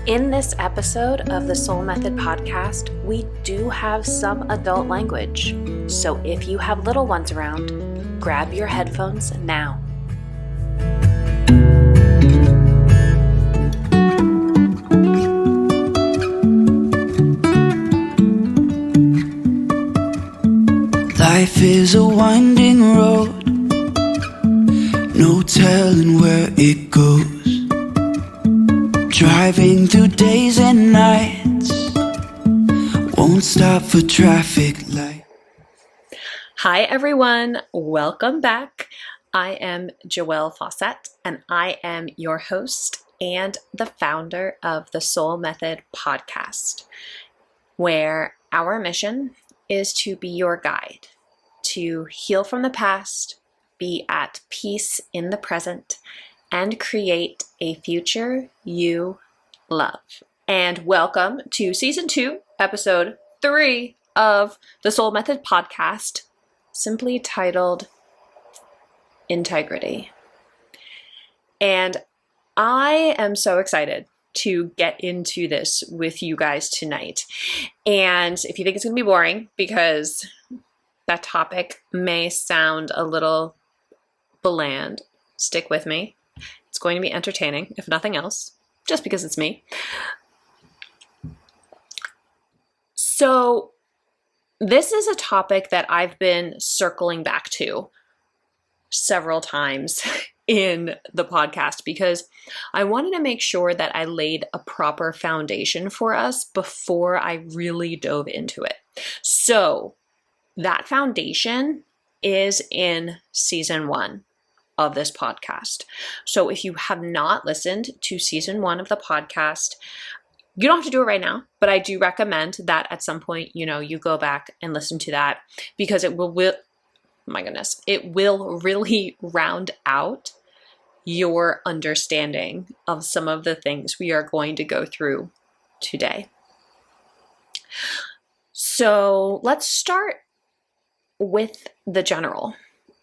In this episode of the Soul Method podcast, we do have some adult language. So if you have little ones around, grab your headphones now. Life is a winding road, no telling where it goes. Driving through days and nights, won't stop for traffic light. Hi everyone, welcome back. I am Joelle Fawcett and I am your host and the founder of the Soul Method podcast, where our mission is to be your guide, to heal from the past, be at peace in the present, and create a future you love. And welcome to Season 2, Episode 3 of the Soul Method podcast, simply titled Integrity. And I am so excited to get into this with you guys tonight. And if you think it's going to be boring, because that topic may sound a little bland, stick with me. It's going to be entertaining, if nothing else, just because it's me. So this is a topic that I've been circling back to several times in the podcast because I wanted to make sure that I laid a proper foundation for us before I really dove into it. So that foundation is in Season 1 of this podcast. So if you have not listened to Season 1 of the podcast, you don't have to do it right now, but I do recommend that at some point, you go back and listen to that because it will really round out your understanding of some of the things we are going to go through today. So let's start with the general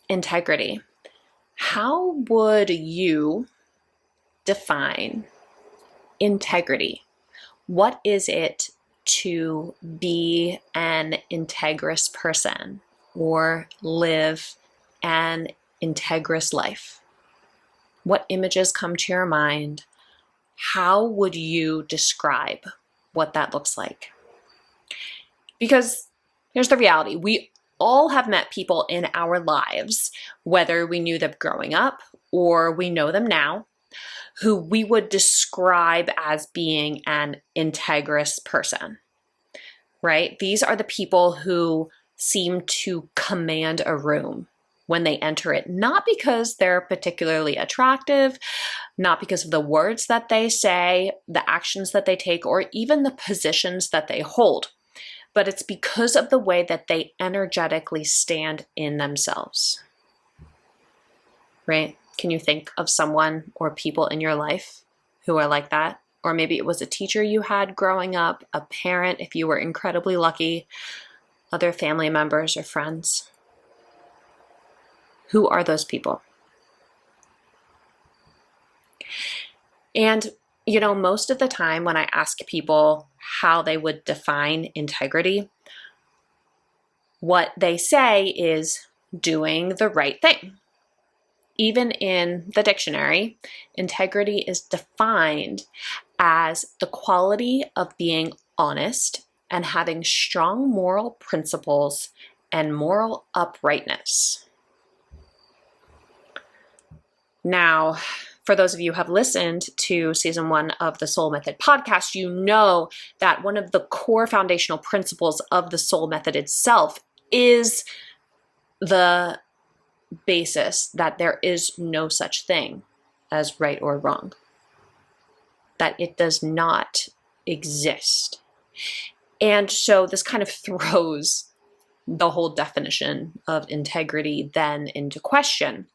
integrity. How would you define integrity? What is it to be an integrous person or live an integrous life? What images come to your mind? How would you describe what that looks like? Because here's the reality. We all have met people in our lives, whether we knew them growing up or we know them now, who we would describe as being an integrous person, right? These are the people who seem to command a room when they enter it, not because they're particularly attractive, not because of the words that they say, the actions that they take, or even the positions that they hold, but it's because of the way that they energetically stand in themselves, right? Can you think of someone or people in your life who are like that? Or maybe it was a teacher you had growing up, a parent, if you were incredibly lucky, other family members or friends. Who are those people? And most of the time when I ask people how they would define integrity, what they say is doing the right thing. Even in the dictionary, integrity is defined as the quality of being honest and having strong moral principles and moral uprightness. Now, for those of you who have listened to Season 1 of the Soul Method podcast, you know that one of the core foundational principles of the Soul Method itself is the basis that there is no such thing as right or wrong, that it does not exist. And so this kind of throws the whole definition of integrity then into question.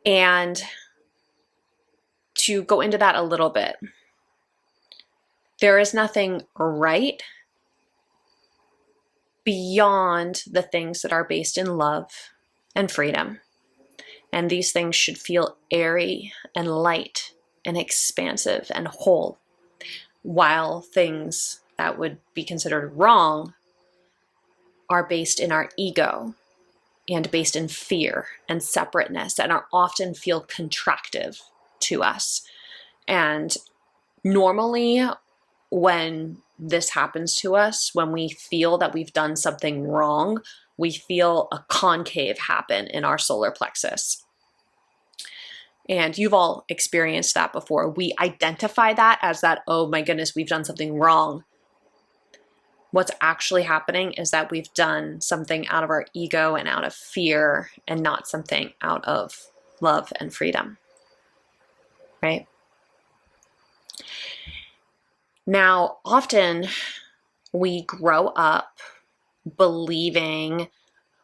And to go into that a little bit, there is nothing right beyond the things that are based in love and freedom. And these things should feel airy and light and expansive and whole, while things that would be considered wrong are based in our ego and based in fear and separateness and are often feel contractive to us. And normally when this happens to us, when we feel that we've done something wrong, we feel a concave happen in our solar plexus. And you've all experienced that before. We identify that as that, oh my goodness, we've done something wrong. What's actually happening is that we've done something out of our ego and out of fear and not something out of love and freedom, right? Now, often we grow up believing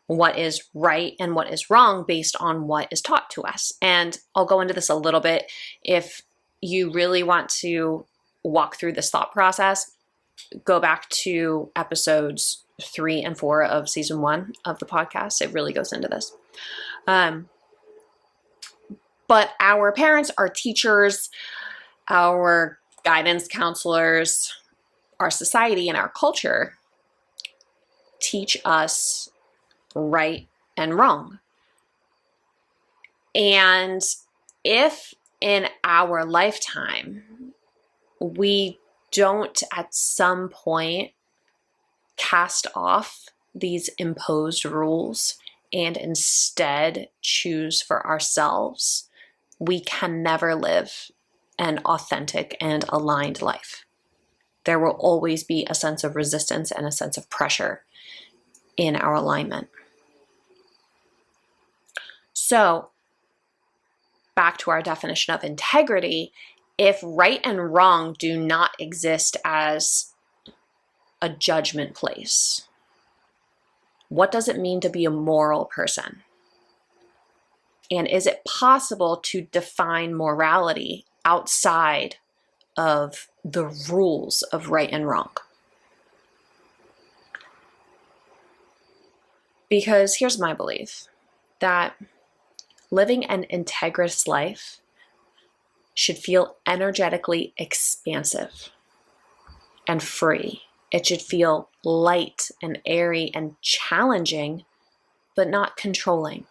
what is right and what is wrong based on what is taught to us. And I'll go into this a little bit. If you really want to walk through this thought process, go back to episodes 3 and 4 of season 1 of the podcast. It really goes into this. But our parents, our teachers, our guidance counselors, our society, and our culture teach us right and wrong. And if in our lifetime we don't at some point cast off these imposed rules and instead choose for ourselves, we can never live an authentic and aligned life. There will always be a sense of resistance and a sense of pressure in our alignment. So, back to our definition of integrity, if right and wrong do not exist as a judgment place, what does it mean to be a moral person? And is it possible to define morality outside of the rules of right and wrong? Because here's my belief, that living an integrous life should feel energetically expansive and free. It should feel light and airy and challenging, but not controlling.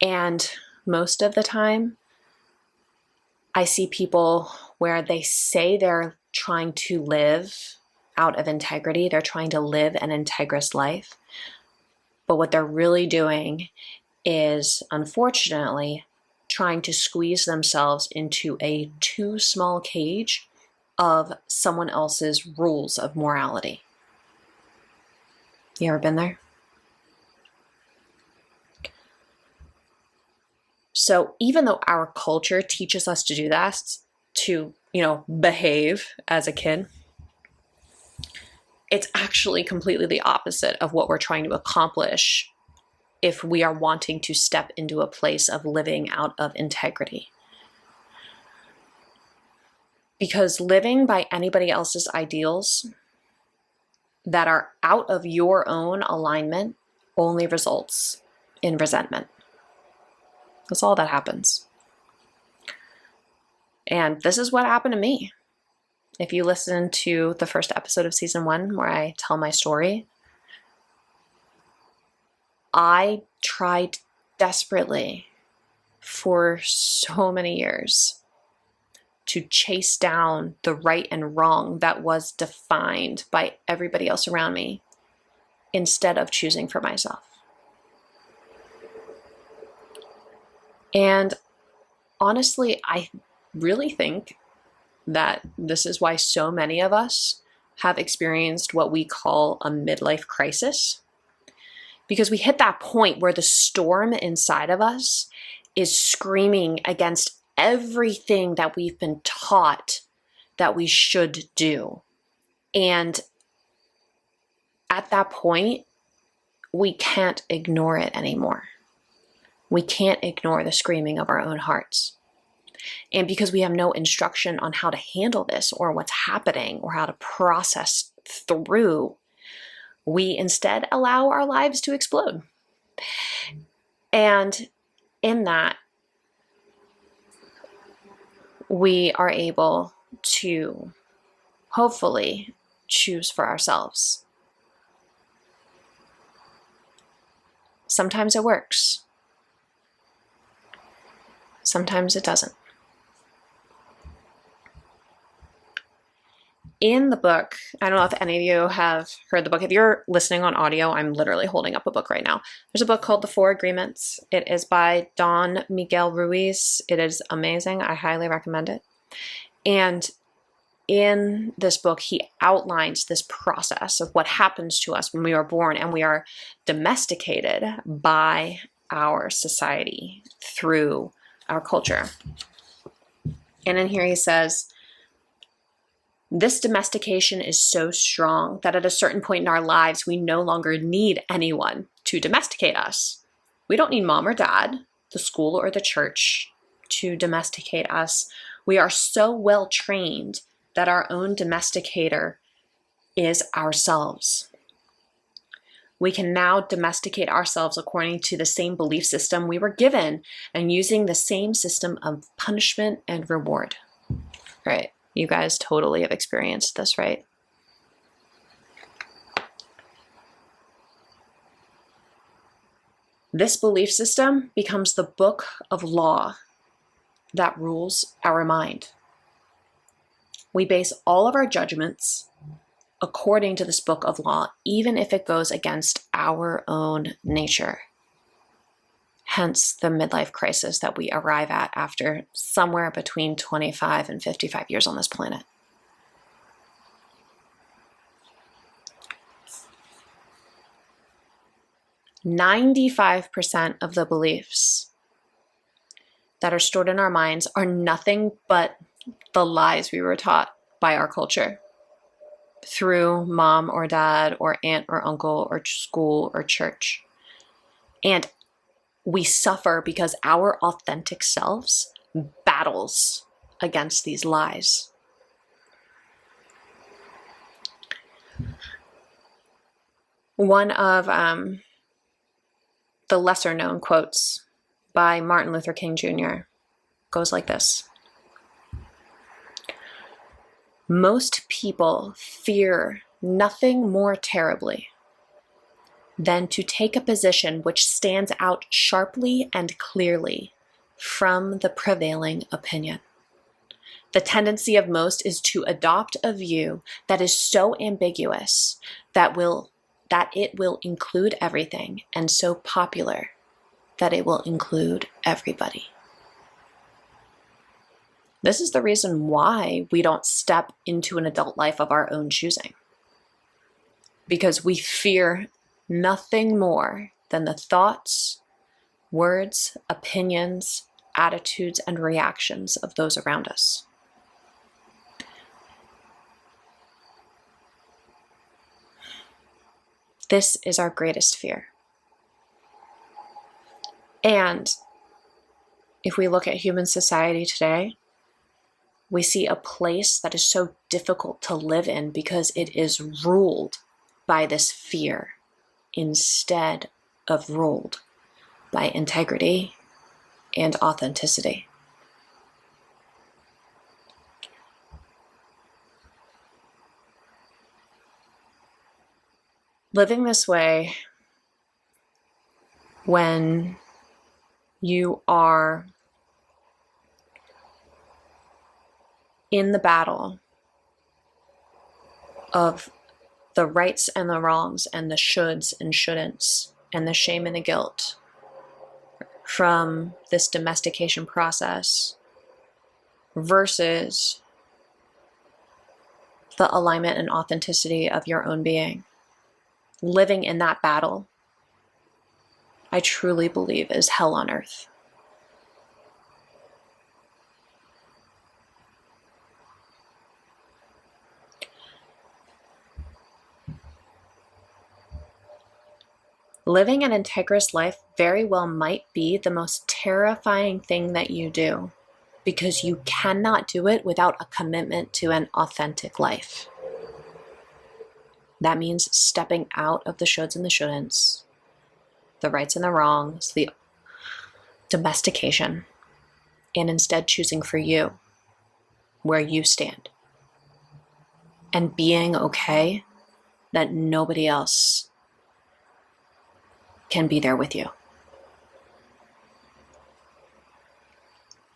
And most of the time, I see people where they say they're trying to live out of integrity, they're trying to live an integrous life, but what they're really doing is, unfortunately, trying to squeeze themselves into a too small cage of someone else's rules of morality. You ever been there? So even though our culture teaches us to do that, to, behave as a kid, it's actually completely the opposite of what we're trying to accomplish if we are wanting to step into a place of living out of integrity. Because living by anybody else's ideals that are out of your own alignment only results in resentment. That's all that happens. And this is what happened to me. If you listen to the first episode of season 1 where I tell my story, I tried desperately for so many years to chase down the right and wrong that was defined by everybody else around me instead of choosing for myself. And honestly, I really think that this is why so many of us have experienced what we call a midlife crisis. Because we hit that point where the storm inside of us is screaming against everything that we've been taught that we should do. And at that point, we can't ignore it anymore. We can't ignore the screaming of our own hearts. And because we have no instruction on how to handle this or what's happening or how to process through, we instead allow our lives to explode. And in that, we are able to hopefully choose for ourselves. Sometimes it works. Sometimes it doesn't. In the book, I don't know if any of you have heard the book. If you're listening on audio, I'm literally holding up a book right now. There's a book called The Four Agreements. It is by Don Miguel Ruiz. It is amazing. I highly recommend it. And in this book, he outlines this process of what happens to us when we are born and we are domesticated by our society through our culture. And in here he says, this domestication is so strong that at a certain point in our lives, we no longer need anyone to domesticate us. We don't need mom or dad, the school or the church to domesticate us. We are so well trained that our own domesticator is ourselves. We can now domesticate ourselves according to the same belief system we were given and using the same system of punishment and reward. Right? You guys totally have experienced this, right? This belief system becomes the book of law that rules our mind. We base all of our judgments according to this book of law, even if it goes against our own nature. Hence the midlife crisis that we arrive at after somewhere between 25 and 55 years on this planet. "95% of the beliefs that are stored in our minds are nothing but the lies we were taught by our culture through mom or dad or aunt or uncle or school or church. And we suffer because our authentic selves battles against these lies. One of the lesser known quotes by Martin Luther King Jr. goes like this. Most people fear nothing more terribly than to take a position which stands out sharply and clearly from the prevailing opinion. The tendency of most is to adopt a view that is so ambiguous that it will include everything, and so popular that it will include everybody. This is the reason why we don't step into an adult life of our own choosing. Because we fear nothing more than the thoughts, words, opinions, attitudes, and reactions of those around us. This is our greatest fear. And if we look at human society today, we see a place that is so difficult to live in because it is ruled by this fear instead of ruled by integrity and authenticity. Living this way, when you are in the battle of the rights and the wrongs and the shoulds and shouldn'ts and the shame and the guilt from this domestication process versus the alignment and authenticity of your own being. Living in that battle, I truly believe, is hell on earth. Living an integrous life very well might be the most terrifying thing that you do, because you cannot do it without a commitment to an authentic life. That means stepping out of the shoulds and the shouldn'ts, the rights and the wrongs, the domestication, and instead choosing for you where you stand and being okay that nobody else can be there with you.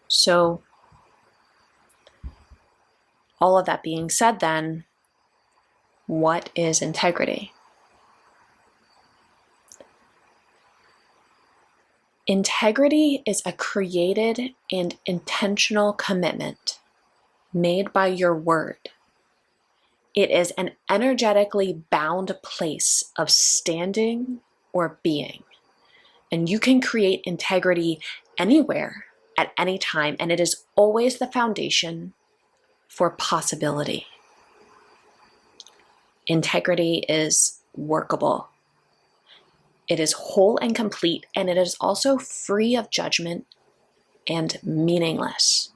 So, all of that being said, then, what is integrity? Integrity is a created and intentional commitment made by your word. It is an energetically bound place of standing or being. And you can create integrity anywhere at any time, and it is always the foundation for possibility. Integrity is workable. It is whole and complete, and it is also free of judgment and meaningless.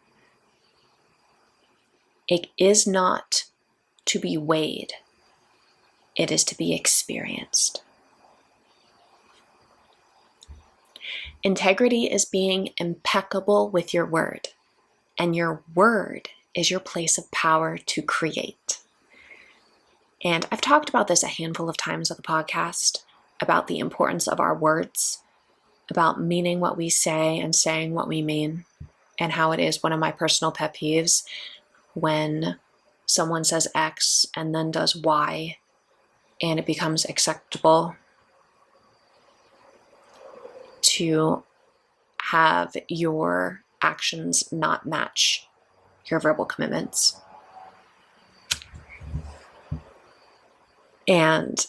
It is not to be weighed. It is to be experienced. Integrity is being impeccable with your word, and your word is your place of power to create. And I've talked about this a handful of times on the podcast, about the importance of our words, about meaning what we say and saying what we mean, and how it is one of my personal pet peeves when someone says X and then does Y and it becomes acceptable to have your actions not match your verbal commitments. And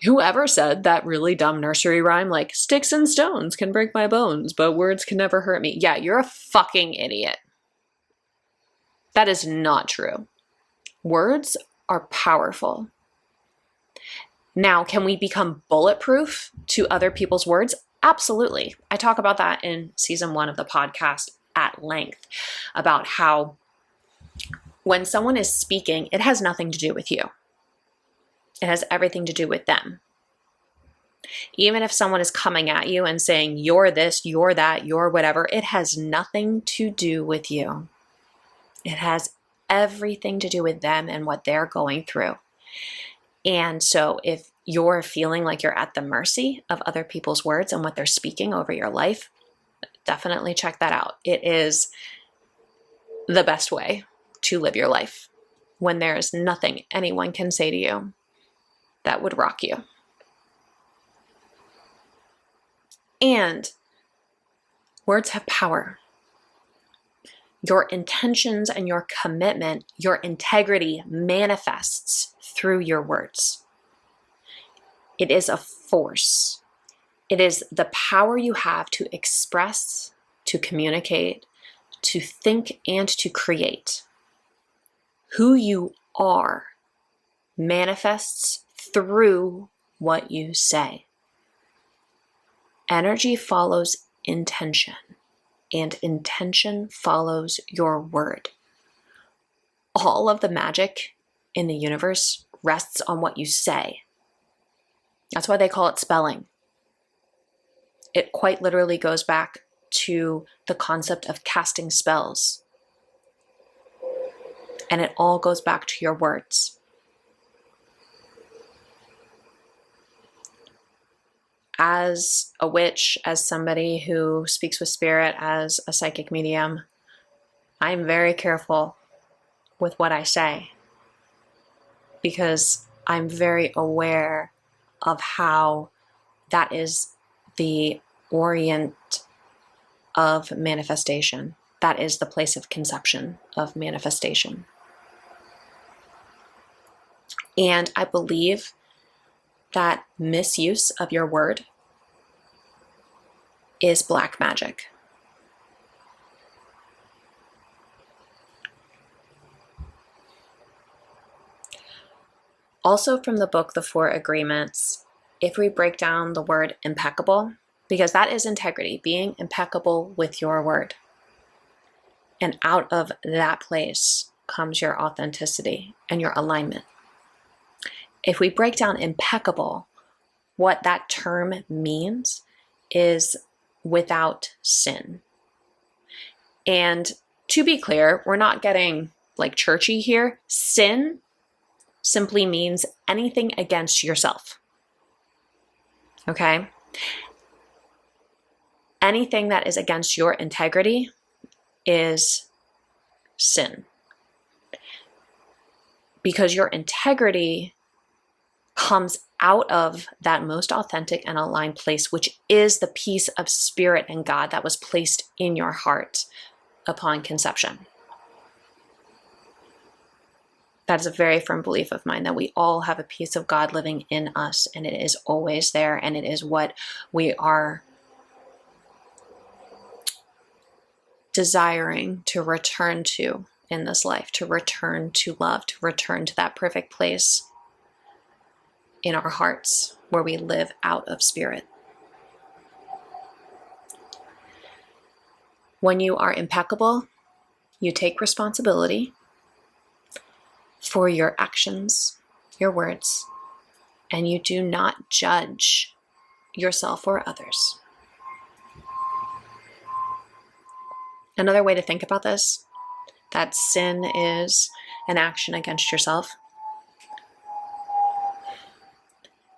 whoever said that really dumb nursery rhyme, like, sticks and stones can break my bones, but words can never hurt me. Yeah, you're a fucking idiot. That is not true. Words are powerful. Now, can we become bulletproof to other people's words? Absolutely. I talk about that in season 1 of the podcast at length, about how when someone is speaking, it has nothing to do with you. It has everything to do with them. Even if someone is coming at you and saying, you're this, you're that, you're whatever, it has nothing to do with you. It has everything to do with them and what they're going through. And so if you're feeling like you're at the mercy of other people's words and what they're speaking over your life, definitely check that out. It is the best way to live your life when there is nothing anyone can say to you that would rock you. And words have power. Your intentions and your commitment, your integrity manifests through your words. It is a force. It is the power you have to express, to communicate, to think, and to create. Who you are manifests through what you say. Energy follows intention, and intention follows your word. All of the magic in the universe rests on what you say. That's why they call it spelling. It quite literally goes back to the concept of casting spells. And it all goes back to your words. As a witch, as somebody who speaks with spirit, as a psychic medium, I'm very careful with what I say because I'm very aware of how that is the orient of manifestation. That is the place of conception of manifestation. And I believe that misuse of your word is black magic. Also from the book, The 4 Agreements, if we break down the word impeccable, because that is integrity, being impeccable with your word. And out of that place comes your authenticity and your alignment. If we break down impeccable, what that term means is without sin. And to be clear, we're not getting like churchy here. Sin simply means anything against yourself. Okay? Anything that is against your integrity is sin. Because your integrity comes out of that most authentic and aligned place, which is the peace of spirit and God that was placed in your heart upon conception. That is a very firm belief of mine, that we all have a piece of God living in us, and it is always there, and it is what we are desiring to return to in this life, to return to love, to return to that perfect place in our hearts where we live out of spirit. When you are impeccable, you take responsibility for your actions, your words, and you do not judge yourself or others. Another way to think about this, that sin is an action against yourself.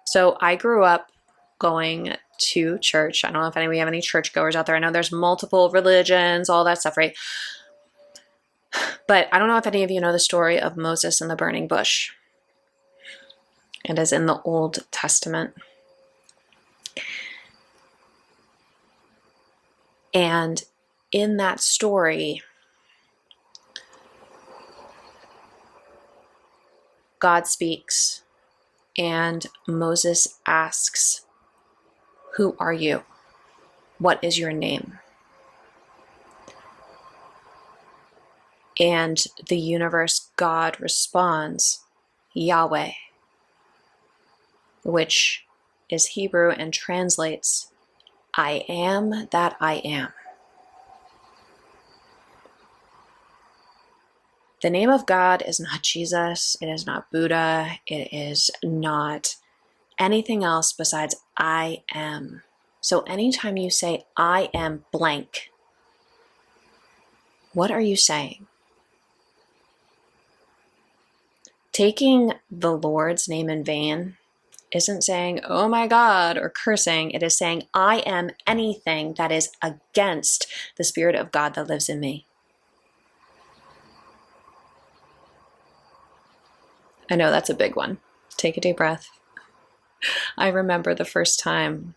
So I grew up going to church. I don't know if we have any churchgoers out there. I know there's multiple religions, all that stuff, right? But I don't know if any of you know the story of Moses and the burning bush. It is in the Old Testament. And in that story, God speaks, and Moses asks, "Who are you? What is your name?" And the universe God responds, "Yahweh," which is Hebrew and translates, "I am that I am." The name of God is not Jesus, it is not Buddha, it is not anything else besides I am. So anytime you say, "I am blank," what are you saying? Taking the Lord's name in vain isn't saying, "Oh my God," or cursing. It is saying, "I am anything that is against the Spirit of God that lives in me." I know that's a big one. Take a deep breath. I remember the first time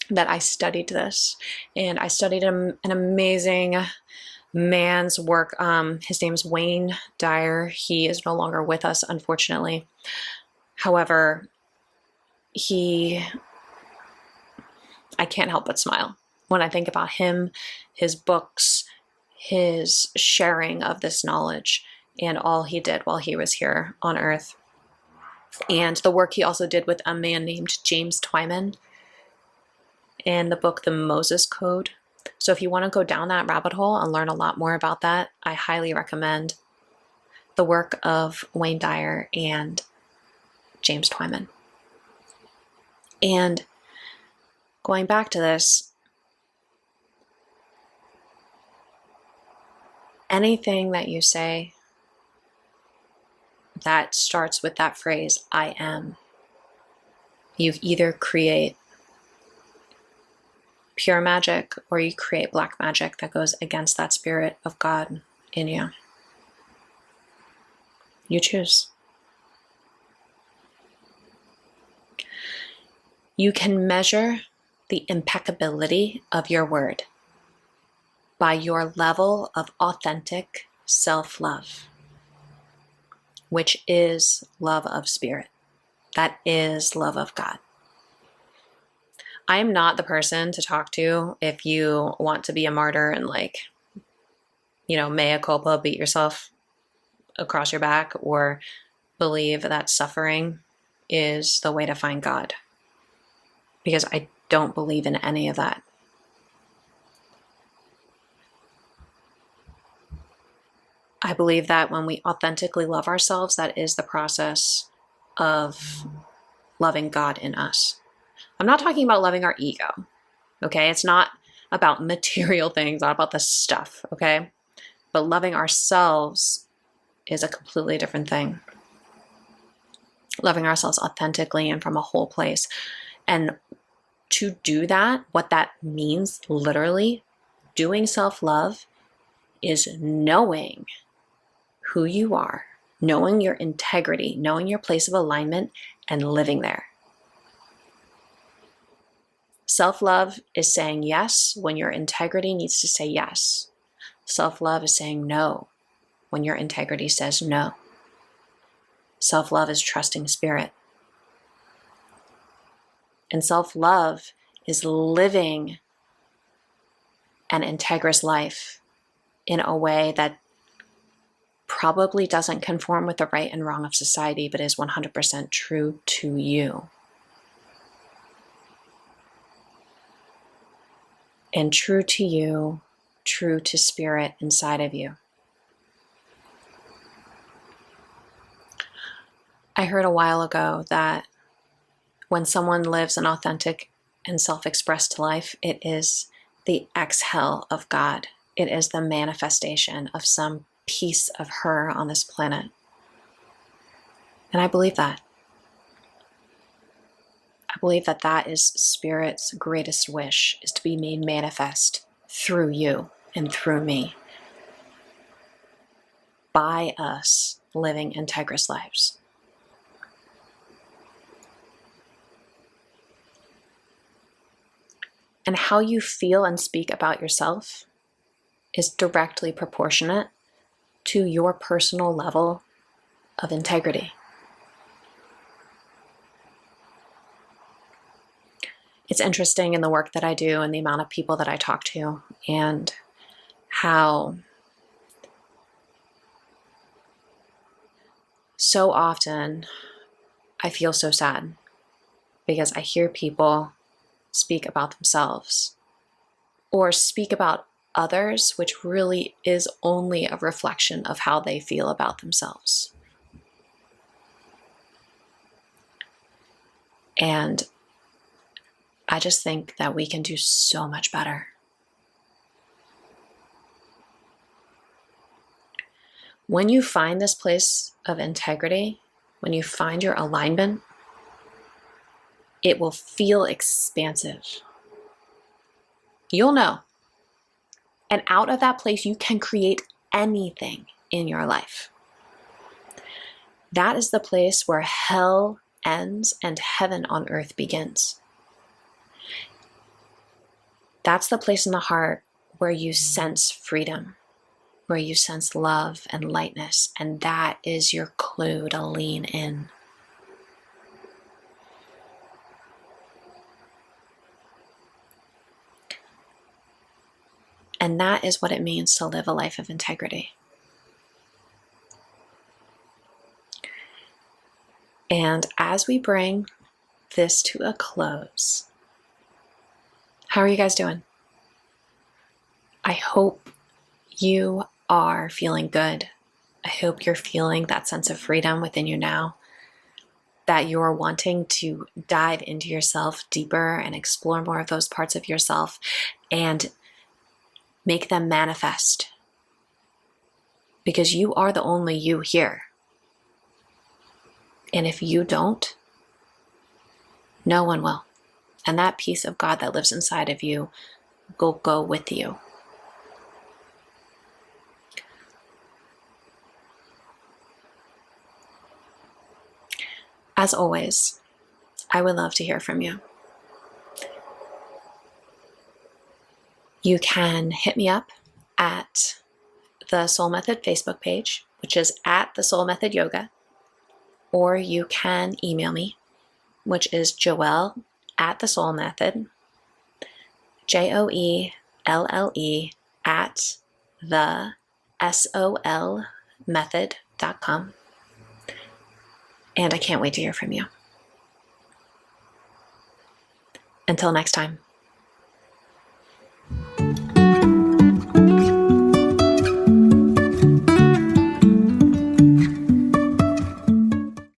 that I studied this, and I studied an amazing man's work. His name's Wayne Dyer. He is no longer with us, unfortunately. However, I can't help but smile when I think about him, his books, his sharing of this knowledge, and all he did while he was here on earth. And the work he also did with a man named James Twyman in the book, The Moses Code. So if you want to go down that rabbit hole and learn a lot more about that, I highly recommend the work of Wayne Dyer and James Twyman. And going back to this, anything that you say that starts with that phrase, "I am," you either create pure magic or you create black magic that goes against that Spirit of God in you. You choose. You can measure the impeccability of your word by your level of authentic self-love, which is love of spirit. That is love of God. I am not the person to talk to if you want to be a martyr and mea culpa, beat yourself across your back, or believe that suffering is the way to find God. Because I don't believe in any of that. I believe that when we authentically love ourselves, that is the process of loving God in us. I'm not talking about loving our ego, okay? It's not about material things, not about the stuff, okay? But loving ourselves is a completely different thing. Loving ourselves authentically and from a whole place. And to do that, what that means, literally, doing self-love is knowing who you are, knowing your integrity, knowing your place of alignment, and living there. Self-love is saying yes when your integrity needs to say yes. Self-love is saying no when your integrity says no. Self-love is trusting spirit. And self-love is living an integrous life in a way that probably doesn't conform with the right and wrong of society, but is 100% true to you. And true to you, true to spirit inside of you. I heard a while ago that when someone lives an authentic and self-expressed life, it is the exhale of God. It is the manifestation of some piece of her on this planet. And I believe that. I believe that that is Spirit's greatest wish, is to be made manifest through you and through me, by us living integrous lives. And how you feel and speak about yourself is directly proportionate to your personal level of integrity. It's interesting in the work that I do and the amount of people that I talk to, and how so often I feel so sad because I hear people speak about themselves or speak about others, which really is only a reflection of how they feel about themselves. And I just think that we can do so much better. When you find this place of integrity, when you find your alignment, it will feel expansive. You'll know. And out of that place, you can create anything in your life. That is the place where hell ends and heaven on earth begins. That's the place in the heart where you sense freedom, where you sense love and lightness, and that is your clue to lean in. And that is what it means to live a life of integrity. And as we bring this to a close, how are you guys doing? I hope you are feeling good. I hope you're feeling that sense of freedom within you now, that you're wanting to dive into yourself deeper and explore more of those parts of yourself and make them manifest. Because you are the only you here. And if you don't, no one will. And that piece of God that lives inside of you will go with you. As always, I would love to hear from you. You can hit me up at the Soul Method Facebook page, which is at the Soul Method Yoga, or you can email me, which is Joelle at the the.SoL.method, JOELLE at the.SoL.method.com. And I can't wait to hear from you. Until next time.